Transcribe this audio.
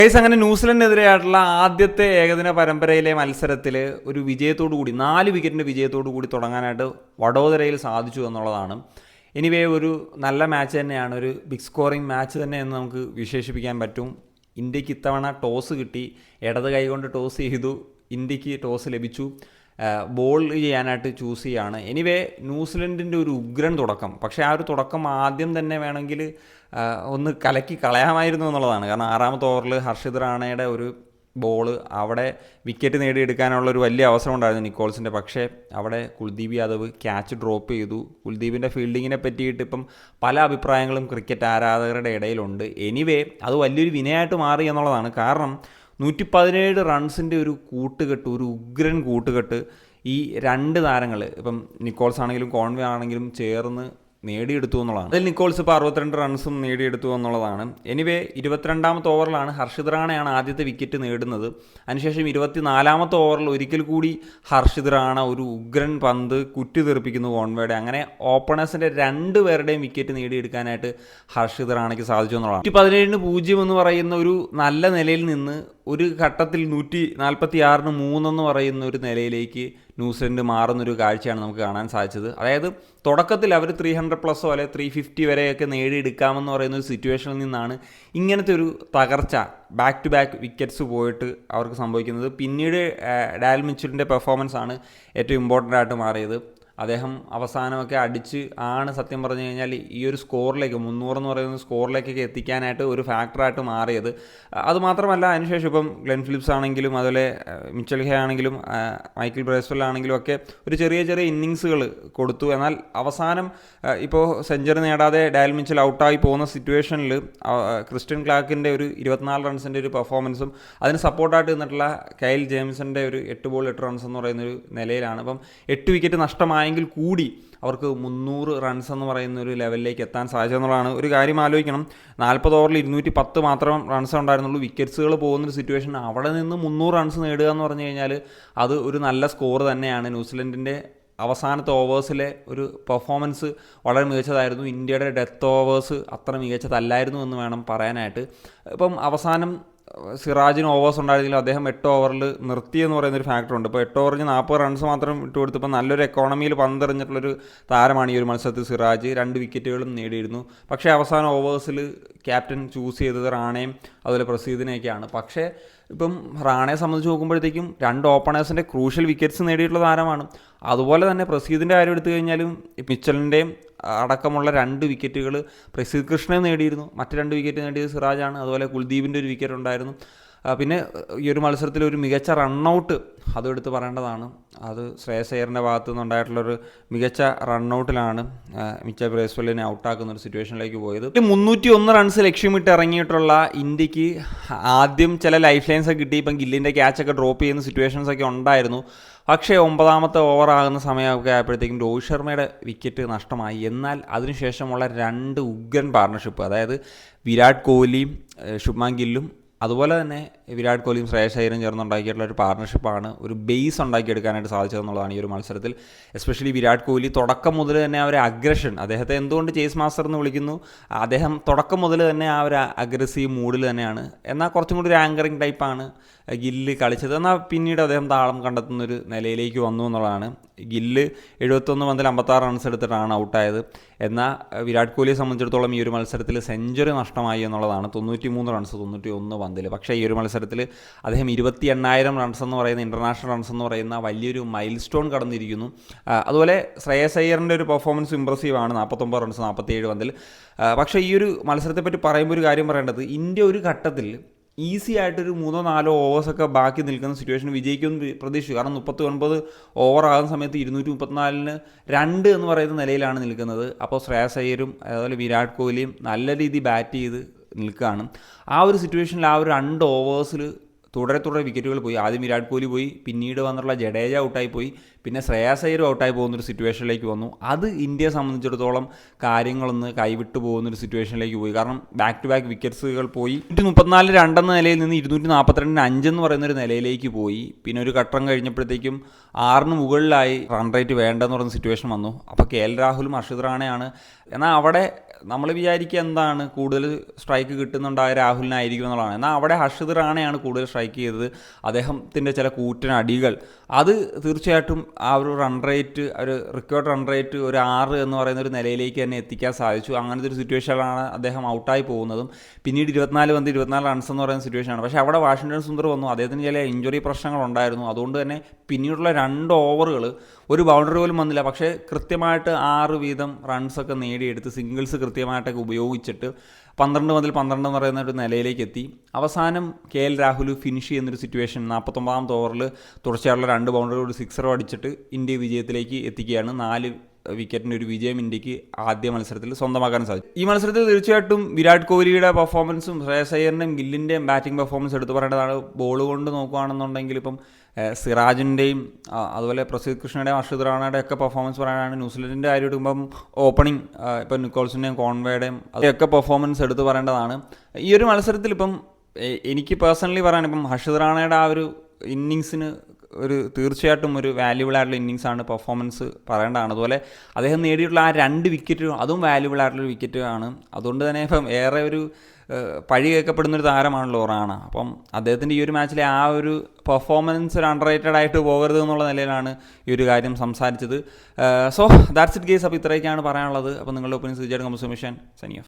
Guys, അങ്ങനെ ന്യൂസിലൻഡിനെതിരെയായിട്ടുള്ള ആദ്യത്തെ ഏകദിന പരമ്പരയിലെ മത്സരത്തിൽ ഒരു വിജയത്തോടു കൂടി 4 വിക്കറ്റിൻ്റെ വിജയത്തോടു കൂടി തുടങ്ങാനായിട്ട് വഡോദരയിൽ സാധിച്ചു എന്നുള്ളതാണ്. എനിവേ ഒരു നല്ല മാച്ച് തന്നെയാണ്, ഒരു ബിഗ് സ്കോറിംഗ് മാച്ച് തന്നെ എന്ന് നമുക്ക് വിശേഷിപ്പിക്കാൻ പറ്റും. ഇന്ത്യക്ക് ഇത്തവണ ടോസ് കിട്ടി, ഇടത് കൈകൊണ്ട് ടോസ് ചെയ്തു, ഇന്ത്യക്ക് ടോസ് ലഭിച്ചു, ബോൾ ചെയ്യാനായിട്ട് ചൂസ് ചെയ്യുകയാണ്. എനിവേ ന്യൂസിലൻഡിൻ്റെ ഒരു ഉഗ്രൻ തുടക്കം, പക്ഷേ ആ ഒരു തുടക്കം ആദ്യം തന്നെ വേണമെങ്കിൽ ഒന്ന് കലക്കി കളയാമായിരുന്നു എന്നുള്ളതാണ്. കാരണം 6ാമത്തെ ഓവറിൽ ഹർഷിത് റാണയുടെ ഒരു ബോള് അവിടെ വിക്കറ്റ് നേടിയെടുക്കാനുള്ളൊരു വലിയ അവസരം ഉണ്ടായിരുന്നു നിക്കോൾസിൻ്റെ. പക്ഷേ അവിടെ കുൽദീപ് യാദവ് ക്യാച്ച് ഡ്രോപ്പ് ചെയ്തു. കുൽദീപിൻ്റെ ഫീൽഡിങ്ങിനെ പറ്റിയിട്ട് ഇപ്പം പല അഭിപ്രായങ്ങളും ക്രിക്കറ്റ് ആരാധകരുടെ ഇടയിലുണ്ട്. എനിവേ അത് വലിയൊരു വിനയമായിട്ട് മാറി എന്നുള്ളതാണ്. കാരണം 117 റൺസിൻ്റെ ഒരു കൂട്ടുകെട്ട്, ഒരു ഉഗ്രൻ കൂട്ടുകെട്ട് ഈ 2 താരങ്ങൾ, ഇപ്പം നിക്കോൾസ് ആണെങ്കിലും കോൺവേ ആണെങ്കിലും ചേർന്ന് നേടിയെടുത്തു എന്നുള്ളതാണ്. അതിൽ നിക്കോൾസ് ഇപ്പോൾ 62 റൺസും നേടിയെടുത്തു എന്നുള്ളതാണ്. എനിവേ 22ാമത്തെ ഓവറിലാണ് ഹർഷിത് റാണയാണ് ആദ്യത്തെ വിക്കറ്റ് നേടുന്നത്. അതിനുശേഷം 24ാമത്തെ ഓവറിൽ ഒരിക്കൽ കൂടി ഹർഷിത് റാണ ഒരു ഉഗ്രൻ പന്ത് കുറ്റി തെറിപ്പിക്കുന്നു കോൺവേയുടെ. അങ്ങനെ ഓപ്പണേഴ്സിൻ്റെ 2 പേരുടെയും വിക്കറ്റ് നേടിയെടുക്കാനായിട്ട് ഹർഷിത് റാണയ്ക്ക് സാധിച്ചു എന്നുള്ളതാണ്. 117-0 എന്ന് പറയുന്ന ഒരു നല്ല നിലയിൽ നിന്ന് ഒരു ഘട്ടത്തിൽ 146-3 എന്ന് പറയുന്ന ഒരു നിലയിലേക്ക് ന്യൂസിലൻഡ് മാറുന്നൊരു കാഴ്ചയാണ് നമുക്ക് കാണാൻ സാധിച്ചത്. അതായത് തുടക്കത്തിൽ അവർ 300+ അല്ലെ 350 വരെയൊക്കെ നേടിയെടുക്കാമെന്ന് പറയുന്ന ഒരു സിറ്റുവേഷനിൽ നിന്നാണ് ഇങ്ങനത്തെ ഒരു തകർച്ച, ബാക്ക് ടു ബാക്ക് വിക്കറ്റ്സ് പോയിട്ട് അവർക്ക് സംഭവിക്കുന്നത്. പിന്നീട് ഡാൽ മിച്ചലിൻ്റെ പെർഫോമൻസ് ആണ് ഏറ്റവും ഇമ്പോർട്ടൻ്റ് ആയിട്ട് മാറിയത്. അദ്ദേഹം അവസാനമൊക്കെ അടിച്ച് ആണ് സത്യം പറഞ്ഞു കഴിഞ്ഞാൽ ഈ ഒരു സ്കോറിലേക്ക് 300 എന്ന് പറയുന്ന സ്കോറിലേക്കൊക്കെ എത്തിക്കാനായിട്ട് ഒരു ഫാക്ടറായിട്ട് മാറിയത്. അതുമാത്രമല്ല, അതിനുശേഷം ഇപ്പം ഗ്ലെൻ ഫിലിപ്സ് ആണെങ്കിലും അതുപോലെ മിച്ചൽ ഹേ ആണെങ്കിലും മൈക്കിൾ ബ്രേസ്വെൽ ആണെങ്കിലും ഒക്കെ ഒരു ചെറിയ ചെറിയ ഇന്നിങ്സുകൾ കൊടുത്തു. എന്നാൽ അവസാനം ഇപ്പോൾ സെഞ്ചുറി നേടാതെ ഡാൽ മിച്ചൽ ഔട്ടായി പോകുന്ന സിറ്റുവേഷനിൽ ക്രിസ്റ്റ്യൻ ക്ലാർക്കിൻ്റെ ഒരു 24 റൺസിൻ്റെ ഒരു പെർഫോമൻസും അതിന് സപ്പോർട്ടായിട്ട് നിന്നിട്ടുള്ള കൈൽ ജെയിംസൻ്റെ ഒരു 8 ബോൾ 8 റൺസ് എന്ന് പറയുന്നൊരു നിലയിലാണ്. അപ്പം 8 വിക്കറ്റ് നഷ്ടമായെങ്കിൽ കൂടി അവർക്ക് 300 റൺസ് എന്ന് പറയുന്ന ഒരു ലെവലിലേക്ക് എത്താൻ സാധിച്ചെന്നുള്ളതാണ്. ഒരു കാര്യം ആലോചിക്കണം, 40 ഓവറിൽ 210 മാത്രം റൺസ് ഉണ്ടായിരുന്നുള്ളൂ, വിക്കറ്റ്സുകൾ പോകുന്നൊരു സിറ്റുവേഷൻ. അവിടെ നിന്ന് 300 റൺസ് നേടുക എന്ന് പറഞ്ഞു കഴിഞ്ഞാൽ അത് ഒരു നല്ല സ്കോർ തന്നെയാണ്. ന്യൂസിലൻഡിൻ്റെ അവസാനത്തെ ഓവേഴ്സിലെ ഒരു പെർഫോമൻസ് വളരെ മികച്ചതായിരുന്നു. ഇന്ത്യയുടെ ഡെത്ത് ഓവേഴ്സ് അത്ര മികച്ചതല്ലായിരുന്നു എന്ന് വേണം പറയാനായിട്ട്. ഇപ്പം അവസാനം സിറാജിന് ഓവേഴ്സ് ഉണ്ടായിരുന്നെങ്കിലും അദ്ദേഹം 8 ഓവറിൽ നിർത്തിയെന്ന് പറയുന്നൊരു ഫാക്ടറുണ്ട്. ഇപ്പോൾ 8 ഓവറിന് 40 റൺസ് മാത്രം ഇട്ടുകൊടുത്തപ്പോൾ നല്ലൊരു എക്കോണമിയിൽ പന്തെറിഞ്ഞിട്ടുള്ളൊരു താരമാണ് ഈ ഒരു മത്സരത്തിൽ സിറാജ്. 2 വിക്കറ്റുകളും നേടിയിരുന്നു. പക്ഷേ അവസാന ഓവേഴ്സിൽ ക്യാപ്റ്റൻ ചൂസ് ചെയ്തത് റാണയും അതുപോലെ പ്രസീദിനെയൊക്കെയാണ്. പക്ഷേ ഇപ്പം റാണയെ സംബന്ധിച്ച് നോക്കുമ്പോഴത്തേക്കും 2 ഓപ്പണേഴ്സിൻ്റെ ക്രൂഷ്യൽ വിക്കറ്റ്സ് നേടിയിട്ടുള്ള താരമാണ്. അതുപോലെ തന്നെ പ്രസീദിൻ്റെ കാര്യം എടുത്തു കഴിഞ്ഞാലും മിച്ചലിൻ്റെയും അടക്കമുള്ള 2 വിക്കറ്റുകൾ പ്രസീദ് കൃഷ്ണ നേടിയിരുന്നു. മറ്റ് 2 വിക്കറ്റ് നേടിയത് സിറാജാണ്. അതുപോലെ കുൽദീപിൻ്റെ ഒരു വിക്കറ്റ് ഉണ്ടായിരുന്നു. പിന്നെ ഈ ഒരു മത്സരത്തിൽ ഒരു മികച്ച റണ്ണൗട്ട് അതും എടുത്ത് പറയേണ്ടതാണ്. അത് ശ്രേയസ് അയ്യറിൻ്റെ ഭാഗത്തു നിന്നുണ്ടായിട്ടുള്ളൊരു മികച്ച റണ്ണൗട്ടിലാണ് മിച്ചൽ ബ്രേസ്വെല്ലിനെ ഔട്ടാക്കുന്ന ഒരു സിറ്റുവേഷനിലേക്ക് പോയത്. 301 റൺസ് ലക്ഷ്യമിട്ട് ഇറങ്ങിയിട്ടുള്ള ഇന്ത്യക്ക് ആദ്യം ചില ലൈഫ് ലൈൻസൊക്കെ കിട്ടി. ഇപ്പം ഗില്ലിൻ്റെ ക്യാച്ചൊക്കെ ഡ്രോപ്പ് ചെയ്യുന്ന സിറ്റുവേഷൻസൊക്കെ ഉണ്ടായിരുന്നു. പക്ഷേ 9ാമത്തെ ഓവർ ആകുന്ന സമയമൊക്കെ ആയപ്പോഴത്തേക്കും രോഹിത് ശർമ്മയുടെ വിക്കറ്റ് നഷ്ടമായി. എന്നാൽ അതിനുശേഷമുള്ള 2 ഉഗ്രൻ പാർട്ണർഷിപ്പ്, അതായത് വിരാട് കോഹ്ലിയും ശുഭ്മാൻ ഗില്ലും അതുപോലെ തന്നെ വിരാട് കോഹ്ലിയും ശ്രേയസ് അയ്യരും ചേർന്നുണ്ടാക്കിയിട്ടുള്ള ഒരു പാർട്ണർഷിപ്പാണ് ഒരു ബേസ് ഉണ്ടാക്കിയെടുക്കാനായിട്ട് സാധിച്ചതെന്നുള്ളതാണ് ഈ ഒരു മത്സരത്തിൽ. എസ്പെഷ്യലി വിരാട് കോഹ്ലി തുടക്കം മുതൽ തന്നെ ആ ഒരു അഗ്രഷൻ, അദ്ദേഹത്തെ എന്തുകൊണ്ട് ചേസ് മാസ്റ്റർ എന്ന് വിളിക്കുന്നു, അദ്ദേഹം തുടക്കം മുതൽ തന്നെ ആ ഒരു അഗ്രസീവ് മൂഡിൽ തന്നെയാണ്. എന്നാൽ കുറച്ചും കൂടി ഒരു ആങ്കറിങ് ടൈപ്പാണ് ഗില്ല് കളിച്ചത്. എന്നാൽ പിന്നീട് അദ്ദേഹം താളം കണ്ടെത്തുന്നൊരു നിലയിലേക്ക് വന്നു എന്നുള്ളതാണ്. ഗില്ല് 71 പന്തിൽ 56 റൺസ് എടുത്തിട്ടാണ് ഔട്ടായത്. എന്നാൽ വിരാട് കോഹ്ലിയെ സംബന്ധിച്ചിടത്തോളം ഈ ഒരു മത്സരത്തിൽ സെഞ്ചുറി നഷ്ടമായി എന്നുള്ളതാണ്. 93 റൺസ് 91 പന്തിൽ. പക്ഷേ ഈ ഒരു മത്സരത്തിൽ അദ്ദേഹം 28,000 റൺസ് എന്ന് പറയുന്ന ഇൻ്റർനാഷണൽ റൺസ് എന്ന് പറയുന്ന വലിയൊരു മൈൽ സ്റ്റോൺ കടന്നിരിക്കുന്നു. അതുപോലെ ശ്രേയസ് അയ്യറിൻ്റെ ഒരു പെർഫോമൻസ് ഇമ്പ്രസീവാണ്. 49 റൺസ് 47 പന്തിൽ. പക്ഷേ ഈ ഒരു മത്സരത്തെപ്പറ്റി പറയുമ്പോൾ ഒരു കാര്യം പറയേണ്ടത്, ഇന്ത്യ ഒരു ഘട്ടത്തിൽ ഈസി ആയിട്ടൊരു 3-4 ഓവേഴ്സൊക്കെ ബാക്കി നിൽക്കുന്ന സിറ്റുവേഷൻ വിജയിക്കുമെന്ന് പ്രതീക്ഷിച്ചു. കാരണം 39 ഓവർ ആകുന്ന സമയത്ത് 234-ന് 2 എന്ന് പറയുന്ന നിലയിലാണ് നിൽക്കുന്നത്. അപ്പോൾ ശ്രേയസ് അയ്യരും അതുപോലെ വിരാട് കോഹ്ലിയും നല്ല രീതിയിൽ ബാറ്റ് ചെയ്ത് നിൽക്കുകയാണ്. ആ ഒരു സിറ്റുവേഷനിൽ ആ ഒരു 2 ഓവേഴ്സിൽ തുടരെ വിക്കറ്റുകൾ പോയി. ആദ്യം വിരാട് കോഹ്ലി പോയി, പിന്നീട് വന്നുള്ള ജഡേജ ഔട്ടായി പോയി, പിന്നെ ശ്രേയസ് അയ്യരും ഔട്ടായി പോകുന്നൊരു സിറ്റുവേഷനിലേക്ക് വന്നു. അത് ഇന്ത്യയെ സംബന്ധിച്ചിടത്തോളം കാര്യങ്ങളൊന്ന് കൈവിട്ടു പോകുന്നൊരു സിറ്റുവേഷനിലേക്ക് പോയി. കാരണം ബാക്ക് ടു ബാക്ക് വിക്കറ്റ്സുകൾ പോയി. 134 എന്ന നിലയിൽ നിന്ന് 242-5 എന്ന് പറയുന്നൊരു നിലയിലേക്ക് പോയി. പിന്നെ ഒരു ഘട്ടം കഴിഞ്ഞപ്പോഴത്തേക്കും 6 മുകളിലായി റൺ റേറ്റ് വേണ്ടെന്ന് പറയുന്ന സിറ്റുവേഷൻ വന്നു. അപ്പോൾ KL രാഹുലും ഹർഷിത് റാണയാണ്. എന്നാൽ അവിടെ നമ്മൾ വിചാരിക്കുക എന്താണ് കൂടുതൽ സ്ട്രൈക്ക് കിട്ടുന്നുണ്ടായ രാഹുലിനായിരിക്കും എന്നുള്ളതാണ്. എന്നാൽ അവിടെ ഹർഷിത് റാണയാണ് കൂടുതൽ സ്ട്രൈക്ക് ചെയ്തത്. അദ്ദേഹത്തിൻ്റെ ചില കൂറ്റൻ അടികൾ അത് തീർച്ചയായിട്ടും ആ ഒരു റൺ റേറ്റ്, ഒരു റിക്വയർഡ് റൺ റേറ്റ് ഒരു 6 എന്ന് പറയുന്ന ഒരു നിലയിലേക്ക് തന്നെ എത്തിക്കാൻ സാധിച്ചു. അങ്ങനത്തെ ഒരു സിറ്റുവേഷനിലാണ് അദ്ദേഹം ഔട്ടായി പോകുന്നതും. പിന്നീട് 24 റൺസ് എന്ന് പറയുന്ന സിറ്റുവേഷനാണ്. പക്ഷേ അവിടെ വാഷിംഗ്ടൺ സുന്ദർ വന്നു, അദ്ദേഹത്തിന് ചില ഇഞ്ചുറി പ്രശ്നങ്ങളുണ്ടായിരുന്നു. അതുകൊണ്ട് തന്നെ പിന്നീടുള്ള 2 ഓവറുകൾ ഒരു ബൗണ്ടറി പോലും വന്നില്ല. പക്ഷേ കൃത്യമായിട്ട് 6 വീതം റൺസൊക്കെ നേടിയെടുത്ത് സിംഗിൾസ് കൃത്യമായിട്ടൊക്കെ ഉപയോഗിച്ചിട്ട് 12 എന്ന് പറയുന്ന ഒരു നിലയിലേക്ക് എത്തി. അവസാനം KL രാഹുൽ ഫിനിഷ് ചെയ്യുന്നൊരു സിറ്റുവേഷൻ 49ാമത്തെ ഓവറിൽ തുടർച്ചയായിട്ടുള്ള 2 ബൗണ്ടറിയോട് 6 അടിച്ചിട്ട് ഇന്ത്യ വിജയത്തിലേക്ക് എത്തിക്കുകയാണ്. 4 വിക്കറ്റിൻ്റെ ഒരു വിജയം ഇന്ത്യക്ക് ആദ്യ മത്സരത്തിൽ സ്വന്തമാക്കാൻ സാധിച്ചു. ഈ മത്സരത്തിൽ തീർച്ചയായിട്ടും വിരാട് കോഹ്ലിയുടെ പെർഫോമൻസും ശ്രേയസ് അയ്യറിൻ്റെയും ഗില്ലിൻ്റെയും ബാറ്റിംഗ് പെർഫോമൻസ് എടുത്തു പറയേണ്ടതാണ്. ബോൾ കൊണ്ട് നോക്കുകയാണെന്നുണ്ടെങ്കിൽ ഇപ്പം സിറാജിൻ്റെയും അതുപോലെ പ്രസിദ്ധ് കൃഷ്ണയുടെയും ഹർഷിത് റാണയുടെയും ഒക്കെ പെർഫോമൻസ് പറയാനാണ്. ന്യൂസിലൻഡിൻ്റെ കാര്യം എടുക്കുമ്പം ഓപ്പണിംഗ് ഇപ്പം നിക്കോൾസിൻ്റെയും കോൺവേയുടെയും അതൊക്കെ പെർഫോമൻസ് എടുത്തു പറയേണ്ടതാണ്. ഈ ഒരു മത്സരത്തിൽ ഇപ്പം എനിക്ക് പേഴ്സണലി പറയാൻ ഇപ്പം ഹർഷിത് റാണയുടെ ആ ഒരു ഇന്നിങ്സിന് ഒരു തീർച്ചയായിട്ടും ഒരു വാല്യുബിൾ ആയിട്ടുള്ള ഇന്നിങ്സാണ്, പെർഫോമൻസ് പറയേണ്ടതാണ്. അതുപോലെ അദ്ദേഹം നേടിയിട്ടുള്ള ആ 2 വിക്കറ്റ് അതും വാല്യുബിൾ ആയിട്ടുള്ള വിക്കറ്റ് ആണ്. അതുകൊണ്ട് തന്നെ ഇപ്പം ഏറെ ഒരു പഴി കേൾക്കപ്പെടുന്നൊരു താരമാണല്ലോ റാണ. അപ്പം അദ്ദേഹത്തിൻ്റെ ഈ ഒരു മാച്ചിലെ ആ ഒരു പെർഫോമൻസ് ഒരു അണ്ടർ റേറ്റഡ് ആയിട്ട് പോകരുത് എന്നുള്ള നിലയിലാണ് ഈ ഒരു കാര്യം സംസാരിച്ചത്. So that's it guys. അപ്പോൾ ഇത്രയൊക്കെയാണ് പറയാനുള്ളത്. അപ്പോൾ നിങ്ങളുടെ ഒപ്പീനിയൻ തീർച്ചയായിട്ടും കമന്റ് സെക്ഷൻ സൈനിങ് ഓഫ്.